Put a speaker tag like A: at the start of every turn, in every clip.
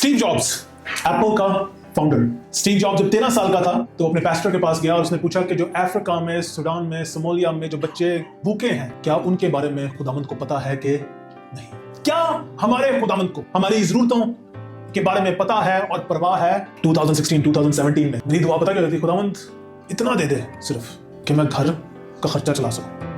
A: Steve Jobs, Apple का founder. Steve Jobs जब 13 साल का था तो अपने पास्टर के पास गया और उसने पूछा कि जो अफ्रीका में, सूडान में, सोमालिया में जो बच्चे भूखे हैं, क्या उनके बारे में खुदावंद को पता है कि नहीं? क्या हमारे खुदावंद को हमारी जरूरतों के बारे में पता है और परवाह है? 2016-2017 में मेरी दुआ पता क्या रहती? खुदावंद इतना दे दे सिर्फ कि मैं घर का खर्चा चला सकूं।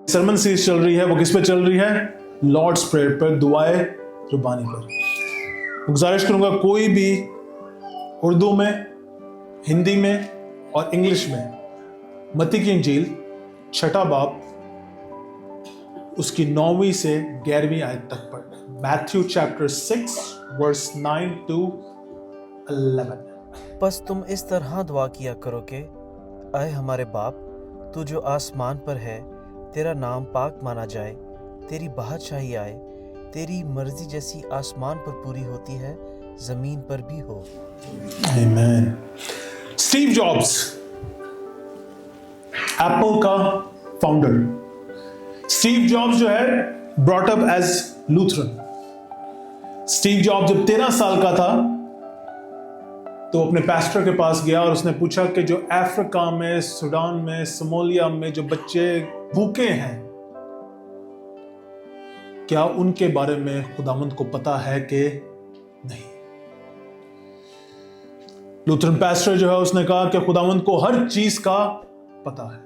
A: सरमन सीरीज चल रही है, वो किस पे चल रही है? लॉर्ड्स प्रेयर पर, दुआए रुबानी पर। गुजारिश करूंगा कोई भी उर्दू में, हिंदी में और इंग्लिश में मत्ती की इंजील छठा बाब उसकी 9वीं से 11वीं आयत तक पढ़। Matthew chapter 6 verse 9 to 11।
B: बस तुम इस तरह दुआ किया करो कि अय हमारे बाप, तू जो आसमान पर है, तेरा नाम पाक माना जाए, तेरी बादशाही आए, तेरी मर्जी जैसी आसमान पर पूरी होती है जमीन पर भी हो।
A: आमीन। स्टीव जॉब्स, एप्पल का फाउंडर। स्टीव जॉब्स जो है brought up as Lutheran. Steve Jobs जब 13 साल का था तो अपने पास्टर के पास गया और उसने पूछा कि जो अफ्रीका में, सूडान में, सोमालिया में जो बच्चे भूखे हैं, क्या उनके बारे में खुदावंद को पता है कि नहीं? लूथरन पास्टर जो है उसने कहा कि खुदावंद को हर चीज का पता है।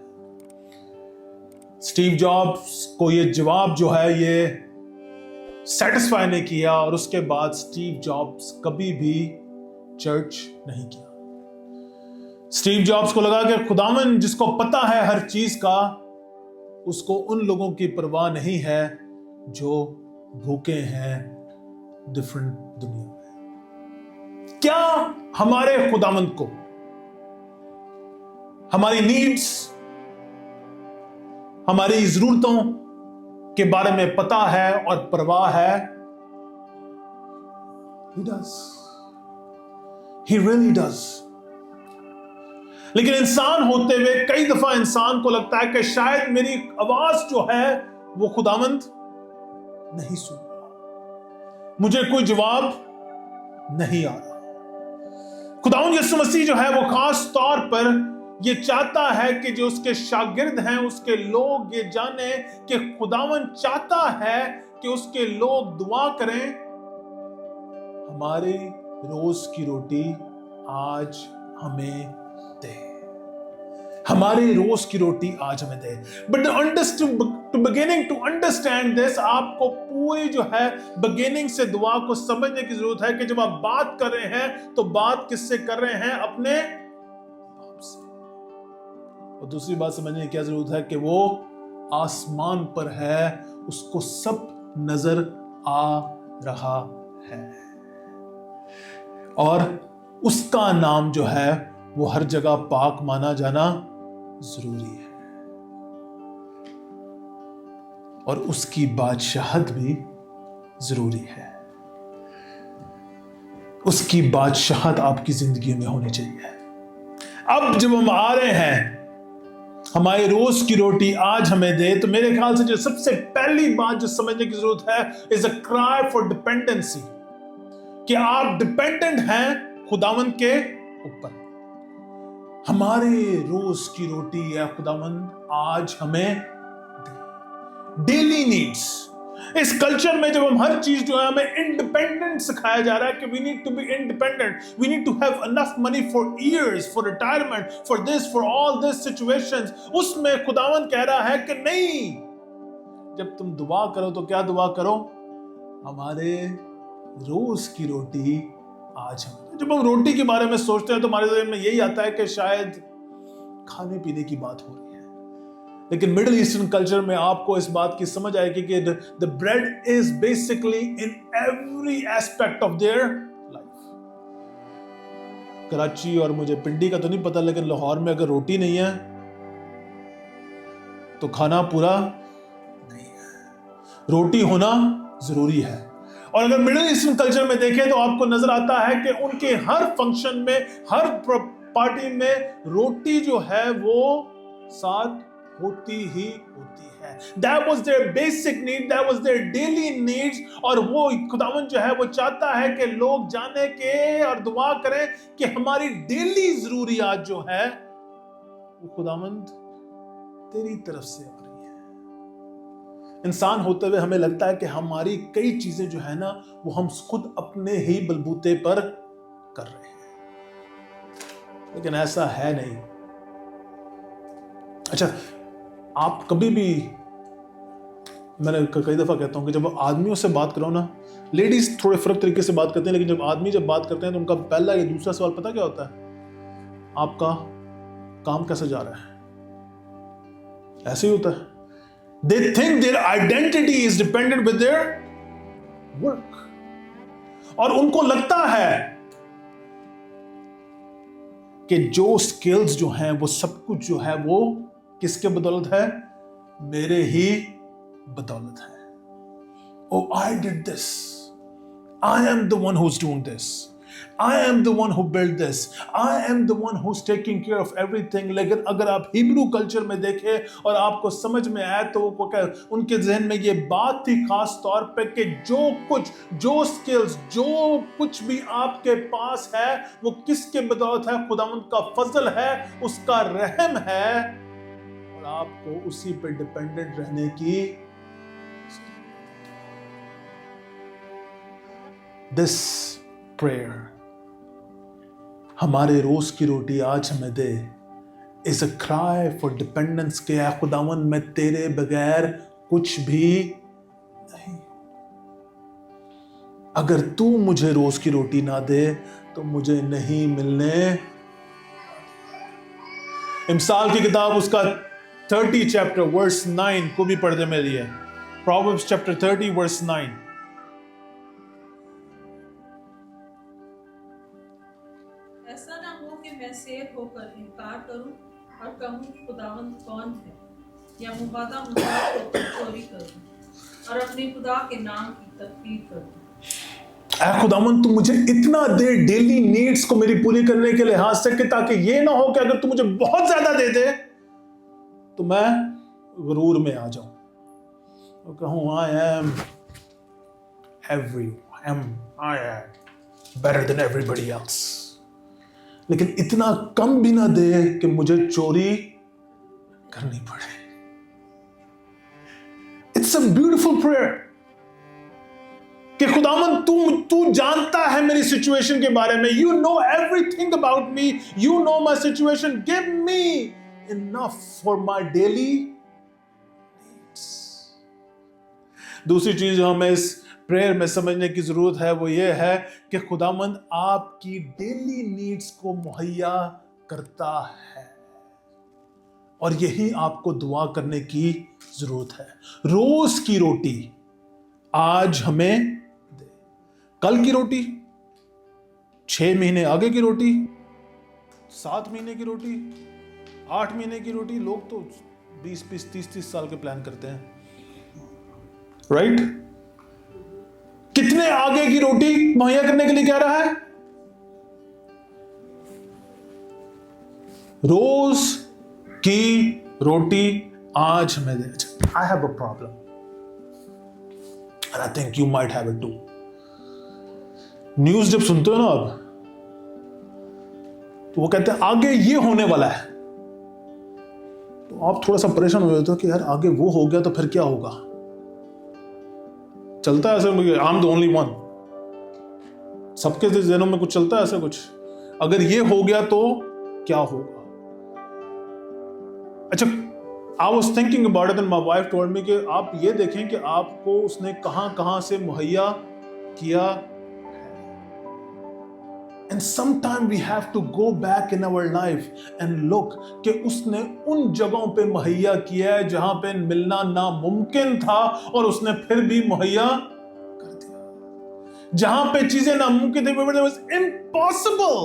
A: स्टीव जॉब्स को ये जवाब जो है ये सेटिस्फाई नहीं किया और उसके बाद स्टीव जॉब्स कभी भी चर्च नहीं किया। स्टीव जॉब्स को लगा कि खुदावंद जिसको पता है हर चीज का, उसको उन लोगों की परवाह नहीं है जो भूखे हैं डिफरेंट दुनिया में। क्या हमारे खुदावंद को हमारी नीड्स, हमारी जरूरतों के बारे में पता है और परवाह है? He does. He really does. लेकिन इंसान होते हुए कई दफा इंसान को लगता है कि शायद मेरी आवाज जो है वो खुदावंद नहीं सुन रहा, मुझे कोई जवाब नहीं आ रहा। खुदावंद यीशु मसीह जो है वो खास तौर पर ये चाहता है कि जो उसके शागिर्द हैं, उसके लोग ये जाने कि खुदावंद चाहता है कि उसके लोग दुआ करें, हमारी रोज की रोटी आज हमें दे, हमारी रोज की रोटी आज हमें दे। But to beginning to understand this, आपको पूरी जो है बिगिनिंग से दुआ को समझने की जरूरत है कि जब आप बात कर रहे हैं तो बात किससे कर रहे हैं? अपने बाप से। और दूसरी बात समझने की क्या जरूरत है कि वो आसमान पर है, उसको सब नजर आ रहा है और उसका नाम जो है वो हर जगह पाक माना जाना जरूरी है और उसकी बादशाहत भी जरूरी है। उसकी बादशाहत आपकी जिंदगी में होनी चाहिए। अब जब हम आ रहे हैं हमारी रोज की रोटी आज हमें दे, तो मेरे ख्याल से जो सबसे पहली बात जो समझने की जरूरत है is a cry for dependency, कि आप डिपेंडेंट हैं खुदावंद के ऊपर। हमारे रोज की रोटी है खुदावंद आज हमें दे। Daily needs. इस कल्चर में जब हम हर चीज जो है हमें इंडिपेंडेंट सिखाया जा रहा है कि we need to be independent, we need to have enough money for years, for retirement, for this, for all this situations, उसमें खुदावंद कह रहा है कि नहीं, जब तुम दुआ करो तो क्या दुआ करो? हमारे रोज की रोटी आज हम। जब हम रोटी के बारे में सोचते हैं तो हमारे जहन में यही आता है कि शायद खाने पीने की बात हो रही है, लेकिन मिडिल ईस्टर्न कल्चर में आपको इस बात की समझ आएगी कि the bread is basically in every aspect of their life. Karachi और मुझे पिंडी का तो नहीं पता, लेकिन लाहौर में अगर रोटी नहीं है तो खाना पूरा नहीं है। रोटी होना जरूरी है और अगर मिडिल ईस्टर्न कल्चर में देखें तो आपको नजर आता है कि उनके हर फंक्शन में, हर पार्टी में रोटी जो है वो साथ होती ही होती है। That was their basic need, that was their daily needs। और वो खुदावंद जो है वो चाहता है कि लोग जाने के और दुआ करें कि हमारी डेली जरूरियात जो है वो खुदावंद तेरी तरफ से आ रही है। इंसान होते हुए हमें लगता है कि हमारी कई चीजें जो है ना वो हम खुद अपने ही बलबूते पर कर रहे हैं, लेकिन ऐसा है नहीं। अच्छा, आप कभी भी, मैंने कई दफा कहता हूं कि जब आदमियों से बात करो ना, लेडीज थोड़े फर्क तरीके से बात करते हैं, लेकिन जब आदमी बात करते हैं तो उनका पहला या दूसरा सवाल पता क्या होता है? आपका काम कैसे जा रहा है? ऐसे ही होता है। They think their identity is dependent with their work। और उनको लगता है कि जो स्किल्स जो हैं वो सब कुछ जो है वो किसके बदौलत है? मेरे ही बदौलत है। Oh, I did this. I am the one who's doing this. I am the one who built this. I am the one who's taking care of everything। लेकिन अगर आप हिब्रू कल्चर में देखें और आपको समझ में आए तो उनके जहन में ये बात थी खास तौर पे कि जो कुछ, जो स्किल्स, जो कुछ भी आपके पास है वो किसके बदौलत है? खुदावंद का फजल है, उसका रहम है, और आपको उसी पे डिपेंडेंट रहने की। दिस प्रेयर, हमारे रोज की रोटी आज हमें दे, is a cry for dependence के या खुदावन मैं तेरे बगैर कुछ भी नहीं। अगर तू मुझे रोज की रोटी ना दे तो मुझे नहीं मिलने। इमसाल की किताब उसका 30 चैप्टर वर्स 9 को भी पढ़ने में लिए। Proverbs chapter 30 verse 9।
C: ऐसा ना हो कि मैं सेर होकर इनकार करूं और कहूं खुदावंद कौन है, या मुबादा मुबाद होकर चोरी करूं और अपने खुदा के नाम की तकरीर करूं।
A: ऐ खुदावंद तू मुझे इतना दे डेली नीड्स को मेरी पूरी करने के लिहाज से, कि ताकि ये ना हो कि अगर तू मुझे बहुत ज्यादा दे दे तो मैं गुरूर में आ जाऊं और कहूं I am better than everybody else। लेकिन इतना कम भी ना दे कि मुझे चोरी करनी पड़े। इट्स अ ब्यूटीफुल प्रेयर कि खुदावंद तू जानता है मेरी सिचुएशन के बारे में। You know everything about me, you know my situation, give me enough for my daily needs. दूसरी चीज जो हमें इस प्रेयर में समझने की जरूरत है वो ये है कि खुदावंद आपकी डेली नीड्स को मुहैया करता है, और यही आपको दुआ करने की जरूरत है। रोज की रोटी आज हमें दे। कल की रोटी, 6 महीने आगे की रोटी, 7 महीने की रोटी, 8 महीने की रोटी। लोग तो 20-20, 30-30 साल के प्लान करते हैं, राइट? कितने आगे की रोटी मुहैया करने के लिए कह रहा है? रोज की रोटी आज हमें दे। I have a problem and I think you might have it too. News जब सुनते हो ना आप, तो वो कहते हैं आगे ये होने वाला है, तो आप थोड़ा सा परेशान हो जाते हो कि यार आगे वो हो गया तो फिर क्या होगा। चलता है ऐसे, I am the only one, सबके जहनों में कुछ चलता है ऐसा कुछ, अगर ये हो गया तो क्या होगा। अच्छा, I was thinking about it and my wife told me कि आप ये देखें कि आपको उसने कहां कहां से मुहैया किया। And sometime we have to go back in our life and look कि उसने उन जगहों पे मुहैया किया है जहां पे मिलना नामुमकिन था, और उसने फिर भी मुहैया कर दिया। जहां पे चीजें नामुमकिन थी, where it was impossible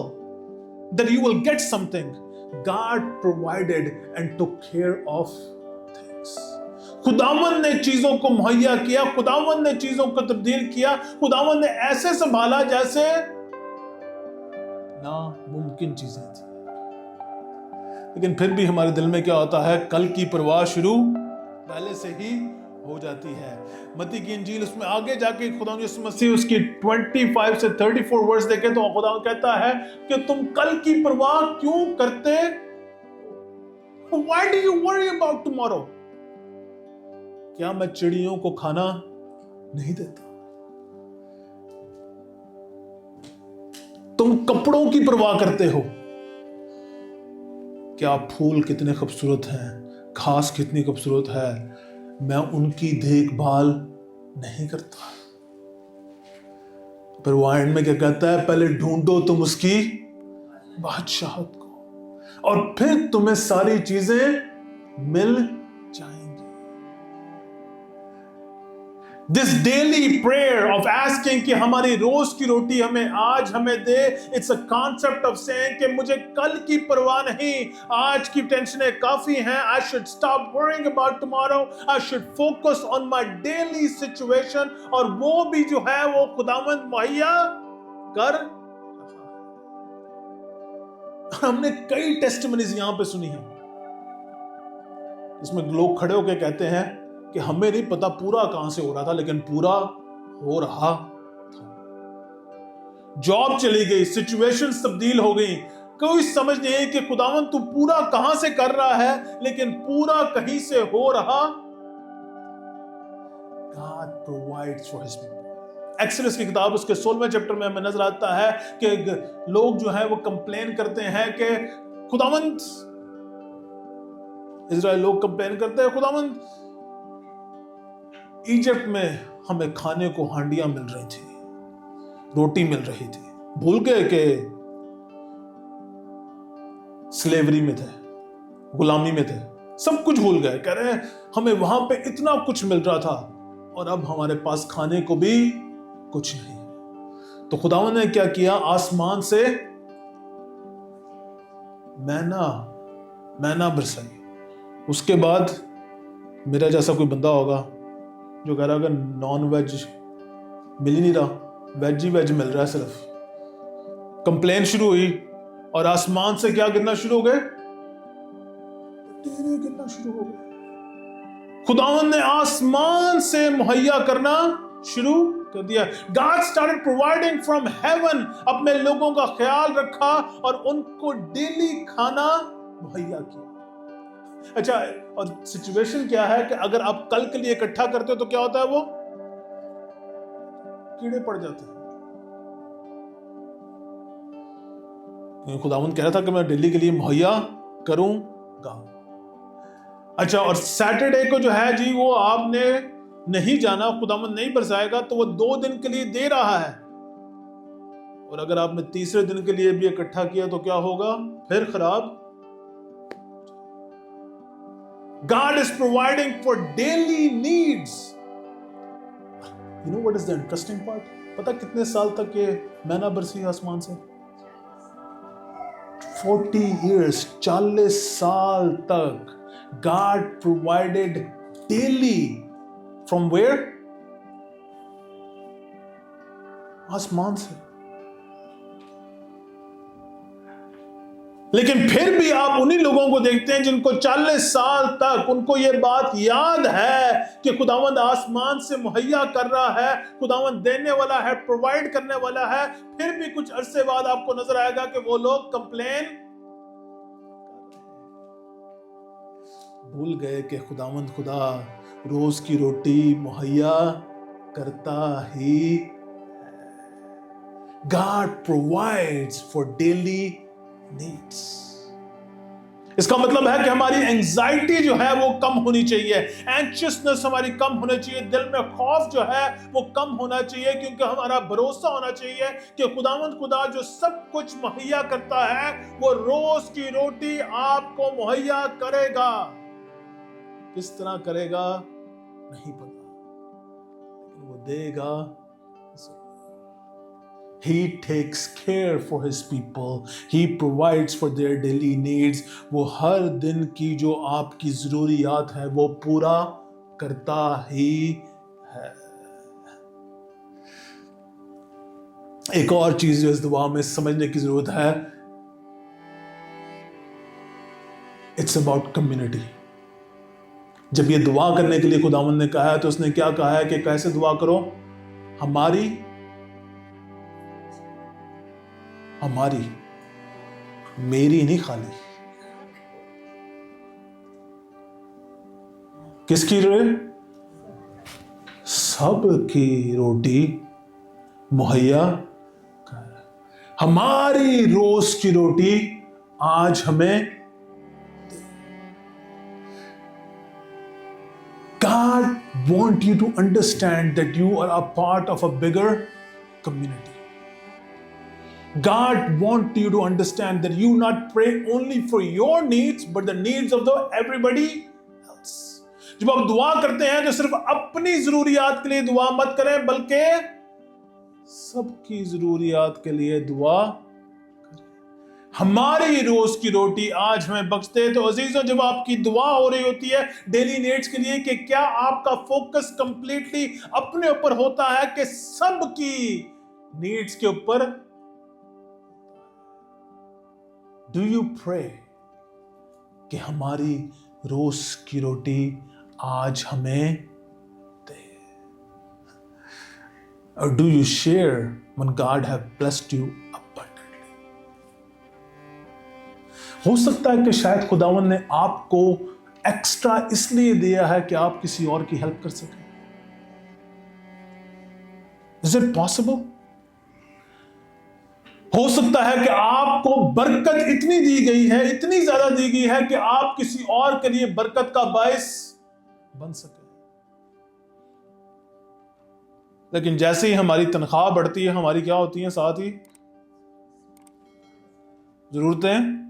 A: that you will get something, God provided and took care of things। खुदावन ने चीजों को मुहैया किया, खुदावन ने चीजों को तब्दील किया, खुदावन ने ऐसे संभाला जैसे नामुमकिन चीजें थी। लेकिन फिर भी हमारे दिल में क्या होता है, कल की परवाह शुरू पहले से ही हो जाती है। मत्ती की इंजील उसमें आगे जाके खुदा यीशु मसीह उसकी 25 से 34 वर्स देखे तो खुदा कहता है कि तुम कल की परवाह क्यों करते? Why do you worry about tomorrow? क्या मैं चिड़ियों को खाना नहीं देता? तुम कपड़ों की परवाह करते हो। क्या फूल कितने खूबसूरत हैं, घास कितनी खूबसूरत है, मैं उनकी देखभाल नहीं करता? पर वो एंड में क्या कहता है, पहले ढूंढो तुम उसकी बादशाहत को और फिर तुम्हें सारी चीजें मिल जाएंगी। This daily prayer of asking कि हमारी रोज की रोटी हमें आज हमें दे, it's a concept of saying कि मुझे कल की परवाह नहीं, आज की टेंशनें काफी हैं, I should stop worrying about tomorrow, I should focus on my daily situation, और वो भी जो है वो खुदावंद मुहैया कर। हमने कई टेस्टिमनीज यहां पे सुनी है, इसमें लोग खड़े होकर कहते हैं कि हमें नहीं पता पूरा कहां से हो रहा था, लेकिन पूरा हो रहा था। जॉब चली गई, सिचुएशंस तब्दील हो गई, कोई समझ नहीं है कि खुदावन तू पूरा कहां से कर रहा है, लेकिन पूरा कहीं से हो रहा। God provides for his people। Exodus की किताब उसके 16वें चैप्टर में हमें नजर आता है कि लोग जो है वो कंप्लेन करते हैं कि खुदावंत, इजराइल लोग कंप्लेन करते हैं, खुदावंत इजिप्ट में हमें खाने को हांडियां मिल रही थी, रोटी मिल रही थी, भूल गए कि स्लेवरी में थे, गुलामी में थे, सब कुछ भूल गए। कह रहे हैं हमें वहां पे इतना कुछ मिल रहा था और अब हमारे पास खाने को भी कुछ नहीं। तो खुदावन ने क्या किया, आसमान से मैना बरसाई। उसके बाद मेरा जैसा कोई बंदा होगा जो कह रहा है नॉन वेज मिल ही नहीं रहा, वेज ही वेज मिल रहा है सिर्फ। कंप्लेन शुरू हुई और आसमान से क्या गिरना शुरू हो गए, तेरे गिरना शुरू हो गए। खुदावन ने आसमान से मुहैया करना शुरू कर दिया। God started providing from heaven, अपने लोगों का ख्याल रखा और उनको डेली खाना मुहैया किया। अच्छा, और सिचुएशन क्या है कि अगर आप कल के लिए इकट्ठा करते हो तो क्या होता है, वो कीड़े पड़ जाते हैं। खुदावंद कह रहा था कि मैं दिल्ली के लिए मुहैया करूंगा। अच्छा, और सैटरडे को जो है जी वो आपने नहीं जाना, खुदावंद नहीं बरसाएगा, तो वो 2 दिन के लिए दे रहा है। और अगर आपने तीसरे दिन के लिए भी इकट्ठा किया तो क्या होगा, फिर खराब। God is providing for daily needs. You know what is the interesting part? पता कितने साल तक ये मैना बरसी आसमान से? 40 years, 40 साल तक God provided daily. From where? आसमान से। लेकिन फिर भी आप उन्हीं लोगों को देखते हैं जिनको 40 साल तक उनको यह बात याद है कि खुदावंद आसमान से मुहैया कर रहा है, खुदावंद देने वाला है, प्रोवाइड करने वाला है, फिर भी कुछ अरसे बाद आपको नजर आएगा कि वो लोग कंप्लेन भूल गए कि खुदावंद खुदा रोज की रोटी मुहैया करता ही। God provides for daily needs। इसका मतलब है कि हमारी एंजाइटी जो है वो कम होनी चाहिए, एंशियसनेस हमारी कम होनी चाहिए, दिल में खौफ जो है वो कम होना चाहिए, क्योंकि हमारा भरोसा होना चाहिए कि खुदावंद खुदा जो सब कुछ मुहैया करता है वो रोज की रोटी आपको मुहैया करेगा। किस तरह करेगा नहीं पता, लेकिन वो देगा। He takes care for his people. He provides for their daily needs. वो हर दिन की जो आपकी जरूरियात है वो पूरा करता ही है। एक और चीज जो इस दुआ में समझने की जरूरत है, इट्स अबाउट कम्युनिटी। जब ये दुआ करने के लिए खुदावंद ने कहा है तो उसने क्या कहा है कि कैसे दुआ करो? हमारी मेरी नहीं खाली, किसकी रहे? सबकी रोटी मुहैया कर। हमारी रोज की रोटी आज हमें। God want you to understand that you are a part of a bigger community. God want you to understand that you not pray only for your needs but the needs of the everybody else. जब आप दुआ करते हैं तो सिर्फ अपनी जरूरियात के लिए दुआ मत करें, बल्कि सबकी जरूरियात के लिए दुआ करें। हमारी रोज की रोटी आज हमें बख्श दे। तो अजीजों, जब आपकी दुआ हो रही होती है डेली नीड्स के लिए, कि क्या आपका फोकस कंप्लीटली अपने ऊपर होता है कि सबकी नीड्स के ऊपर? डू यू प्रे कि हमारी रोज की रोटी आज हमें दे? और do you share when God have blessed you abundantly? हो सकता है कि शायद खुदावन ने आपको एक्स्ट्रा इसलिए दिया है कि आप किसी और की हेल्प कर सकें। Is it possible? हो सकता है कि आपको बरकत इतनी दी गई है, इतनी ज्यादा दी गई है कि आप किसी और के लिए बरकत का बायस बन सके। लेकिन जैसे ही हमारी तनख्वाह बढ़ती है, हमारी क्या होती है? साथ ही जरूरतें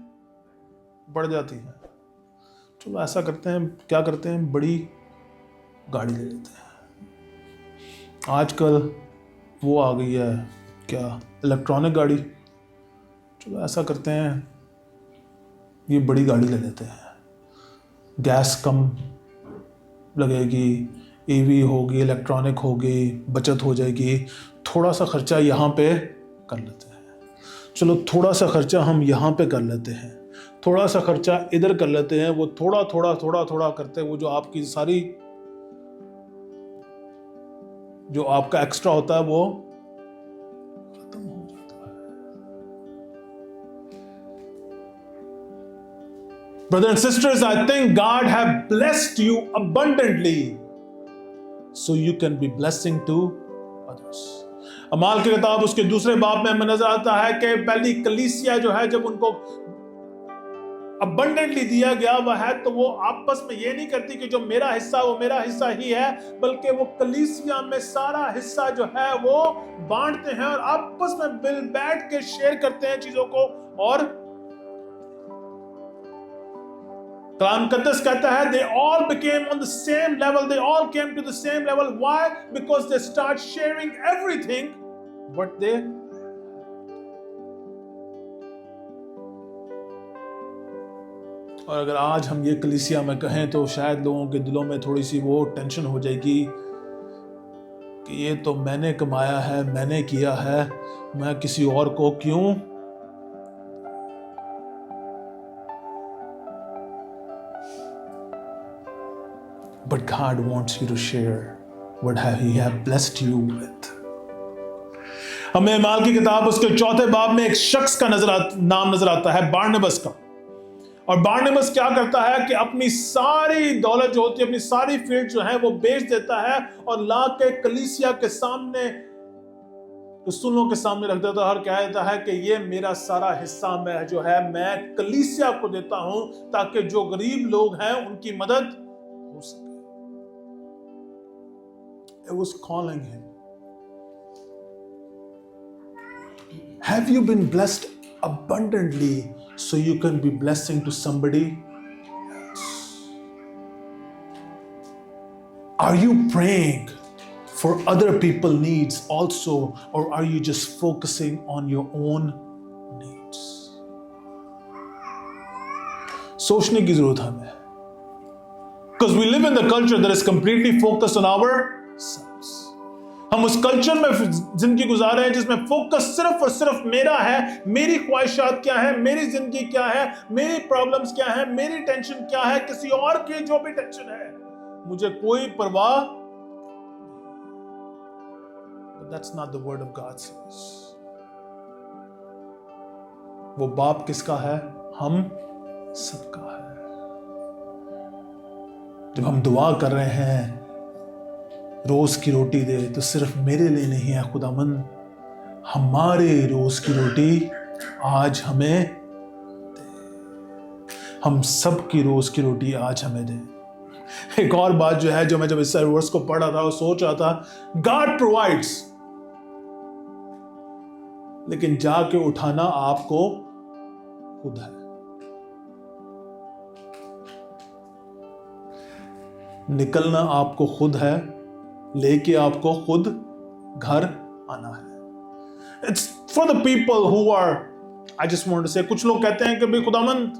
A: बढ़ जाती हैं। चलो ऐसा करते हैं, क्या करते हैं? बड़ी गाड़ी ले लेते हैं। आजकल वो आ गई है, क्या, इलेक्ट्रॉनिक गाड़ी। चलो ऐसा करते हैं, ये बड़ी गाड़ी ले लेते हैं, गैस कम लगेगी, ईवी होगी, इलेक्ट्रॉनिक होगी, बचत हो जाएगी। थोड़ा सा खर्चा यहाँ पे कर लेते हैं। चलो थोड़ा सा खर्चा हम यहाँ पे कर लेते हैं, थोड़ा सा खर्चा इधर कर लेते हैं। वो थोड़ा थोड़ा थोड़ा थोड़ा करते, वो जो आपकी सारी, जो आपका एक्स्ट्रा होता है वो खत्म हो जाता है। Brothers and sisters, I think God have blessed you abundantly so you can be blessing to others. अमाल की किताब उसके दूसरे बाब में हमें नजर आता है कि पहली कलीसिया जो है, जब उनको अबंडेंटली दिया गया वह है, तो वो आपस में ये नहीं करती कि जो मेरा हिस्सा वो मेरा हिस्सा ही है, बल्कि वो कलीसिया में सारा हिस्सा जो है वो बांटते हैं और आपस में मिल बैठ के शेयर करते हैं चीजों को। और कलाम मुकद्दस कहता है they all became on the same level, they all came to the same level. Why? Because they start sharing everything what they। और अगर आज हम ये कलीसिया में कहें तो शायद लोगों के दिलों में थोड़ी सी वो टेंशन हो जाएगी कि ये तो मैंने कमाया है, मैंने किया है, मैं किसी और को क्यों। But God wants you to share what He have blessed you with. हमें माल की किताब उसके चौथे बाब में एक शख्स का नाम नजर आता है, बारनबास का। और बारनबास क्या करता है कि अपनी सारी दौलत जो होती है, अपनी सारी फील्ड जो है वो बेच देता है और ला के कलीसिया के सामने, रसूलों के सामने रख देता है और कह देता है कि ये मेरा सारा हिस्सा मैं जो है मैं कलीसिया को देता हूं ताकि जो गरीब लोग हैं उनकी मदद हो सके। It was calling him. Have you been blessed abundantly so you can be blessing to somebody else? Are you praying for other people's needs also, or are you just focusing on your own needs? सोचने की जरूरत हमें। Because we live in the culture that is completely focused on ourselves. हम उस culture में जिंदगी गुजार रहे हैं जिसमें फोकस सिर्फ और सिर्फ मेरा है, मेरी ख्वाहिशात क्या है, मेरी जिंदगी क्या है, मेरी प्रॉब्लम्स क्या है, मेरी टेंशन क्या है, किसी और की जो भी टेंशन है मुझे कोई परवाह। But that's not the word of God says. वो बाप किसका है? हम सबका है। जब हम दुआ कर रहे हैं रोज की रोटी दे, तो सिर्फ मेरे लिए नहीं है खुदावंद, हमारे रोज की रोटी आज हमें दे, हम सब की रोज की रोटी आज हमें दे। एक और बात जो है, जो मैं जब इस वर्स को पढ़ रहा था और सोच रहा था, गॉड प्रोवाइड्स, लेकिन जाके उठाना आपको खुद है। निकलना आपको खुद है, लेके आपको खुद घर आना है। It's for the people who are, I just want to say, कुछ लोग कहते हैं कि भाई खुदावंद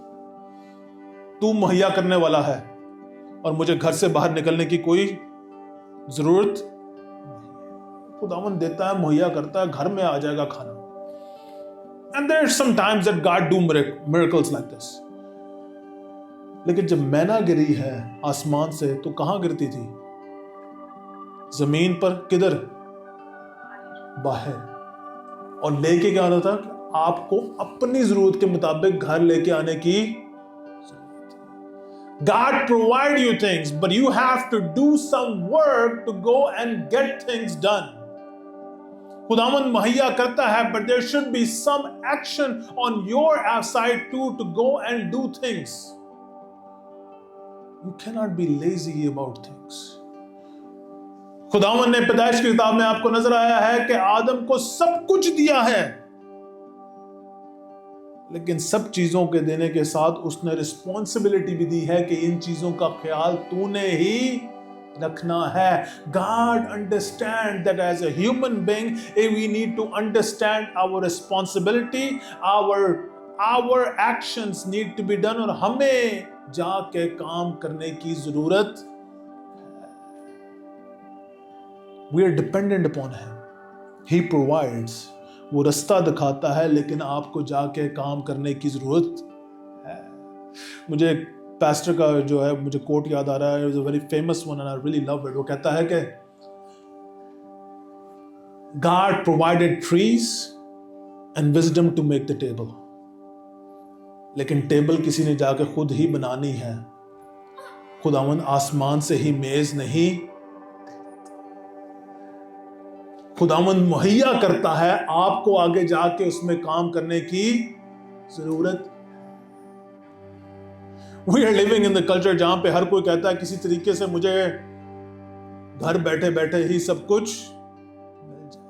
A: तू मुहैया करने वाला है और मुझे घर से बाहर निकलने की कोई जरूरत नहीं। खुदावंद देता है, मुहैया करता है, घर में आ जाएगा खाना। And there are some times that God do miracles like this. लेकिन जब मैना गिरी है आसमान से, तो कहां गिरती थी? जमीन पर। किधर? बाहर। और लेके क्या होता था? आपको अपनी जरूरत के मुताबिक घर लेके आने की जरूरत। God provide you things, but you have to do some work to go and get things done. खुदावंद मुहैया करता है, but there should be some action on your side too to go and do things. You cannot be lazy about things. खुदावंद ने पैदाइश की किताब में आपको नजर आया है कि आदम को सब कुछ दिया है, लेकिन सब चीजों के देने के साथ उसने रिस्पॉन्सिबिलिटी भी दी है कि इन चीजों का ख्याल तूने ही रखना है। God understand that as a human being we need to understand our responsibility, our actions need to be done, और हमें जाके काम करने की जरूरत। We are dependent upon him. He provides. वो रास्ता दिखाता है, लेकिन आपको जाके काम करने की जरूरत है। मुझे पास्टर का जो है मुझे कोट याद आ रहा है, it's a very famous one and I really love it. वो कहता है कि God provided trees and wisdom to make the table. लेकिन टेबल किसी ने जाके खुद ही बनानी है। खुदावंद आसमान से ही मेज नहीं, खुदावंद मुहैया करता है, आपको आगे जाके उसमें काम करने की जरूरत। We are living in the culture जहां पे हर कोई कहता है किसी तरीके से मुझे घर बैठे बैठे ही सब कुछ मिल जाए।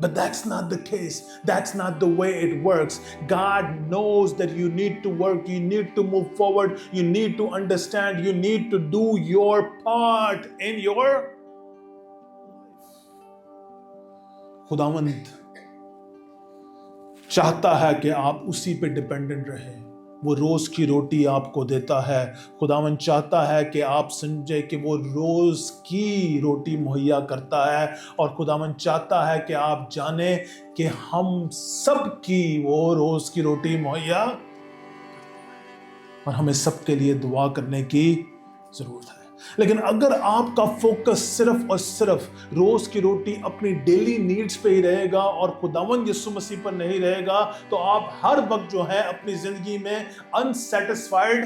A: But that's not the case. That's not the way it works. God knows that you need to work, you need to move forward, you need to understand, you need to do your part in your life. खुदावंद चाहता है कि आप उसी पे dependent रहें। वो रोज की रोटी आपको देता है। खुदावंद चाहता है कि आप समझे कि वो रोज की रोटी मुहैया करता है, और खुदावंद चाहता है कि आप जाने कि हम सब की वो रोज की रोटी मुहैया, और हमें सबके लिए दुआ करने की जरूरत है। लेकिन अगर आपका फोकस सिर्फ और सिर्फ रोज की रोटी अपनी डेली नीड्स पे ही रहेगा और खुदावंद यीशु मसीह पर नहीं रहेगा, तो आप हर वक्त जो है अपनी जिंदगी में अनसैटिस्फाइड।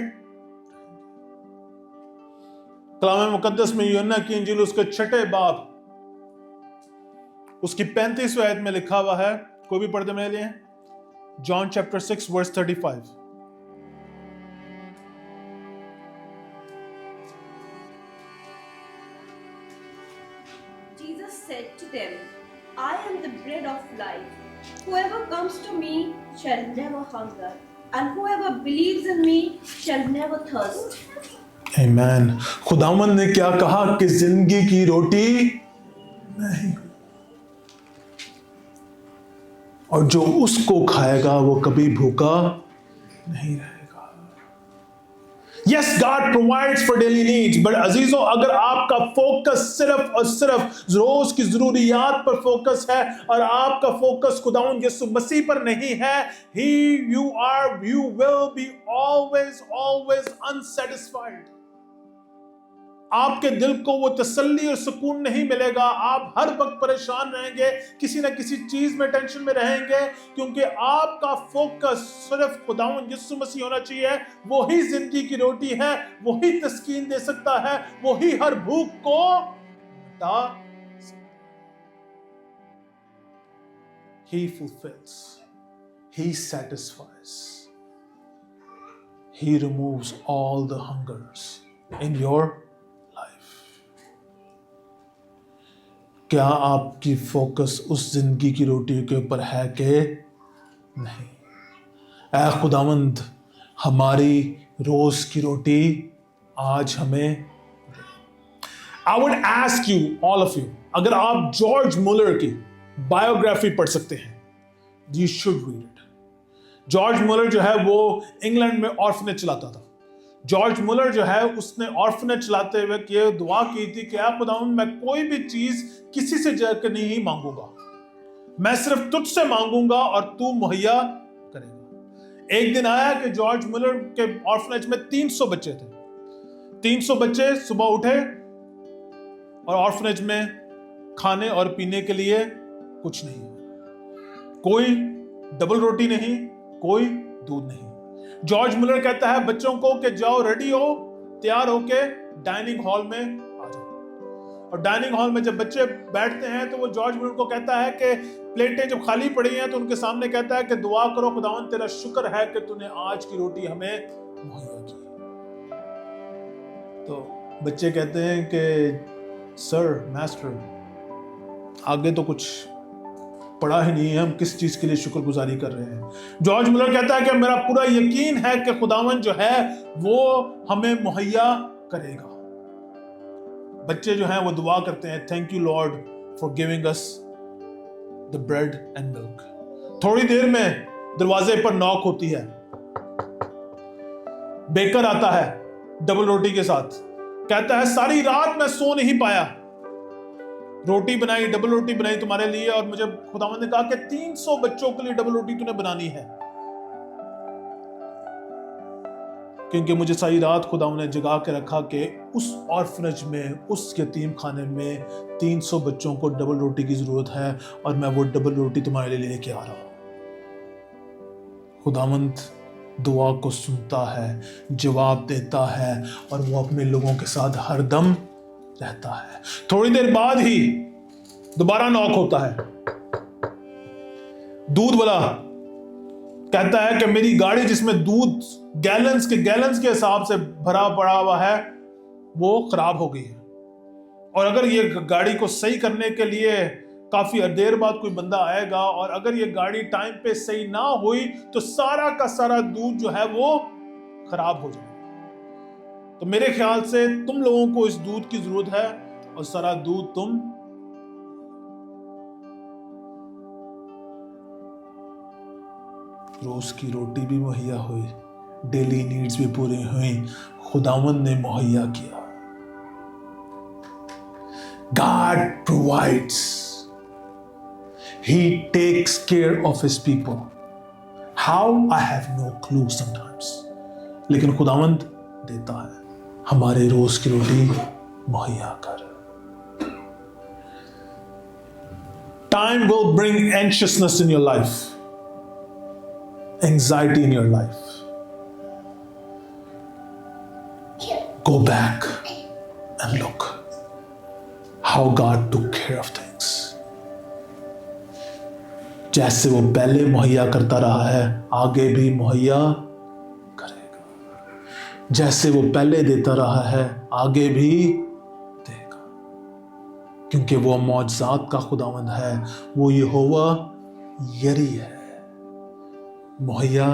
A: कलाम मुकद्दस में यूहन्ना की इंजील उसके 6 बाब उसकी 35वीं आयत में लिखा हुआ है, कोई भी पढ़ते मेरे लिए, John chapter 6 verse 35।
D: Said to them, I am the bread of life. Whoever comes to me shall never hunger, and whoever believes in me shall never thirst.
A: Amen. खुदावंद ने क्या कहा कि जिंदगी की रोटी नहीं, और जो उसको खाएगा वो कभी भूखा नहीं रहेगा। Yes, God provides for daily needs, but अजीजों अगर आपका फोकस सिर्फ और सिर्फ रोज की जरूरियात पर फोकस है और आपका फोकस खुदावंद यीशु मसीह पर नहीं है, you will be always unsatisfied. आपके दिल को वो तसल्ली और सुकून नहीं मिलेगा, आप हर वक्त परेशान रहेंगे, किसी ना किसी चीज में टेंशन में रहेंगे, क्योंकि आपका फोकस सिर्फ खुदावंद यीशु मसीह होना चाहिए। वो ही जिंदगी की रोटी है, वो ही तस्कीन दे सकता है, वो ही हर भूख को मिटा सकता है। He fulfills, He satisfies, He removes all the hungers in your क्या आपकी फोकस उस जिंदगी की रोटी के ऊपर है कि नहीं? ऐ खुदावंद, हमारी रोज की रोटी आज हमें। I would ask you, all of you, अगर आप जॉर्ज मुलर की बायोग्राफी पढ़ सकते हैं, you should read it. George Muller जो है वो इंग्लैंड में ऑर्फनेज चलाता था। जॉर्ज मुलर जो है उसने ऑर्फनेज चलाते हुए ये दुआ की थी कि ऐ खुदावंद, मैं कोई भी चीज किसी से जाकर नहीं मांगूंगा, मैं सिर्फ तुझसे मांगूंगा और तू मुहैया करेगा। एक दिन आया कि जॉर्ज मुलर के ऑर्फनेज में 300 बच्चे थे। 300 बच्चे सुबह उठे और ऑर्फनेज में खाने और पीने के लिए कुछ नहीं, कोई डबल रोटी नहीं, कोई दूध नहीं। जॉर्ज मुलर कहता है बच्चों को कि जाओ, रेडी हो, तैयार होके डाइनिंग हॉल में आ जाओ। और डाइनिंग हॉल में जब बच्चे बैठते हैं तो वो जॉर्ज मुलर को कहता है कि प्लेटें जब खाली पड़ी हैं तो उनके सामने कहता है कि दुआ करो खुदावंद, तेरा शुक्र है कि तूने आज की रोटी हमें मुहैया की। तो बच्चे कहते हैं कि सर, मास्टर, आगे तो कुछ पढ़ा ही नहीं है, हम किस चीज के लिए शुक्रगुजारी कर रहे हैं। जॉर्ज मुलर कहता है कि मेरा पूरा यकीन है कि खुदावंद जो है वो हमें मुहैया करेगा। बच्चे जो हैं वो दुआ करते हैं, thank you Lord for giving us the bread and milk. थोड़ी देर में दरवाजे पर नॉक होती है, बेकर आता है डबल रोटी के साथ, कहता है सारी रात मैं सो नहीं पाया, रोटी बनाई, डबल रोटी बनाई तुम्हारे लिए, और मुझे खुदावंद ने कहा कि 300 बच्चों के लिए डबल रोटी तूने बनानी है, क्योंकि मुझे सारी रात खुदावंद ने जगा के रखा कि उस ऑर्फनेज में, उस यतीम खाने में 300 बच्चों को डबल रोटी की जरूरत है और मैं वो डबल रोटी तुम्हारे लिए लेके आ रहा हूं। खुदावंद दुआ को सुनता है, जवाब देता है और वो अपने लोगों के साथ हरदम रहता है। थोड़ी देर बाद ही दोबारा नॉक होता है, दूध वाला कहता है कि मेरी गाड़ी जिसमें दूध गैलन्स के हिसाब से भरा पड़ा हुआ है वो खराब हो गई है, और अगर ये गाड़ी को सही करने के लिए काफी देर बाद कोई बंदा आएगा और अगर ये गाड़ी टाइम पे सही ना हुई तो सारा का सारा दूध जो है वो खराब हो जाएगा। तो मेरे ख्याल से तुम लोगों को इस दूध की जरूरत है और सारा दूध तुम रोज की रोटी भी मुहैया हुई, डेली नीड्स भी पूरी हुई, खुदावंद ने मुहैया किया। God provides. He takes care of his people. How? I have no clue sometimes. लेकिन खुदावंद देता है। हमारे रोज की रोटी मुहैया कर। Time will bring anxiousness in your life, anxiety in your life. Go back and look how God took care of things. जैसे वो पहले मुहैया करता रहा है, आगे भी मुहैया करेगा। जैसे वो पहले देता रहा है, आगे भी देगा, क्योंकि वो मौजज़ात का खुदावंद है। वो यहोवा यरी है, मुहैया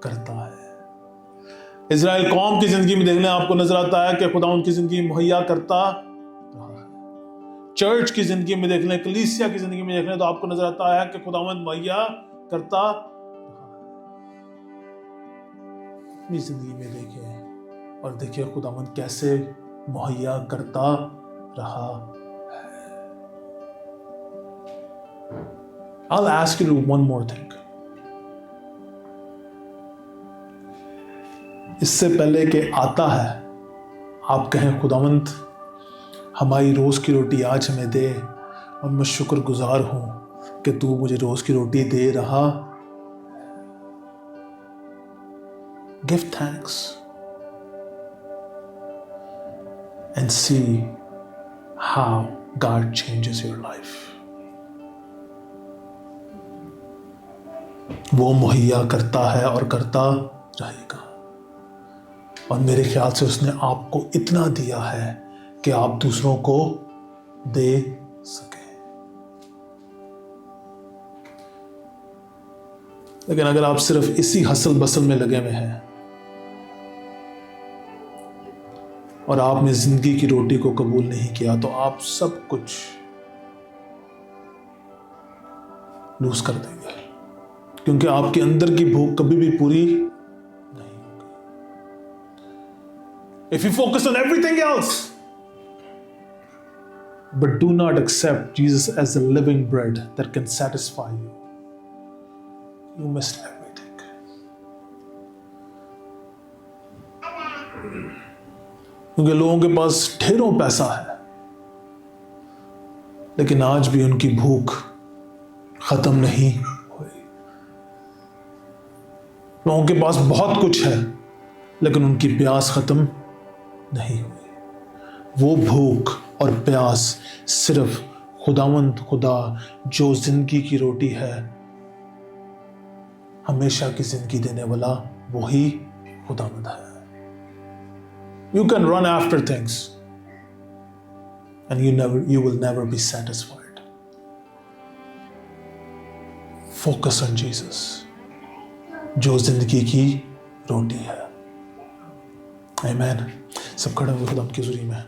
A: करता है। इज़राइल कौम की जिंदगी में देखने आपको नजर आता है कि खुदावंद की जिंदगी मुहैया करता रहा है। चर्च की जिंदगी में देख लें, कलीसिया की जिंदगी में देख लें, तो आपको नजर आता है कि खुदावंद मुहैया करता रहा है। अपनी जिंदगी में देखें और देखिए खुदावंद कैसे मुहैया करता रहा है। I'll ask you to do one more thing. इससे पहले कि आता है, आप कहें खुदावंद हमारी रोज की रोटी आज हमें दे, और मैं शुक्रगुजार हूं कि तू मुझे रोज की रोटी दे रहा। Give thanks and see how God changes your life. वो मुहैया करता है और करता रहेगा, और मेरे ख्याल से उसने आपको इतना दिया है कि आप दूसरों को दे सके। लेकिन अगर आप सिर्फ इसी हसल बसल में लगे हुए हैं और आपने जिंदगी की रोटी को कबूल नहीं किया, तो आप सब कुछ लूज कर देंगे, क्योंकि आपके अंदर की भूख कभी भी पूरी नहीं होगी। If you focus on everything else but do not accept Jesus as the living bread that can satisfy you, you missed everything. क्योंकि लोगों के पास ढेरों पैसा है, लेकिन आज भी उनकी भूख खत्म नहीं हुई। लोगों के पास बहुत कुछ है, लेकिन उनकी प्यास खत्म नहीं हुई। वो भूख और प्यास सिर्फ खुदावंद खुदा जो जिंदगी की रोटी है, हमेशा की जिंदगी देने वाला वही खुदावंद है। You can run after things and you will never be satisfied. Focus on Jesus, जो जिंदगी की रोटी है। Amen. सब खड़े हुए खुदा की हुजूरी में।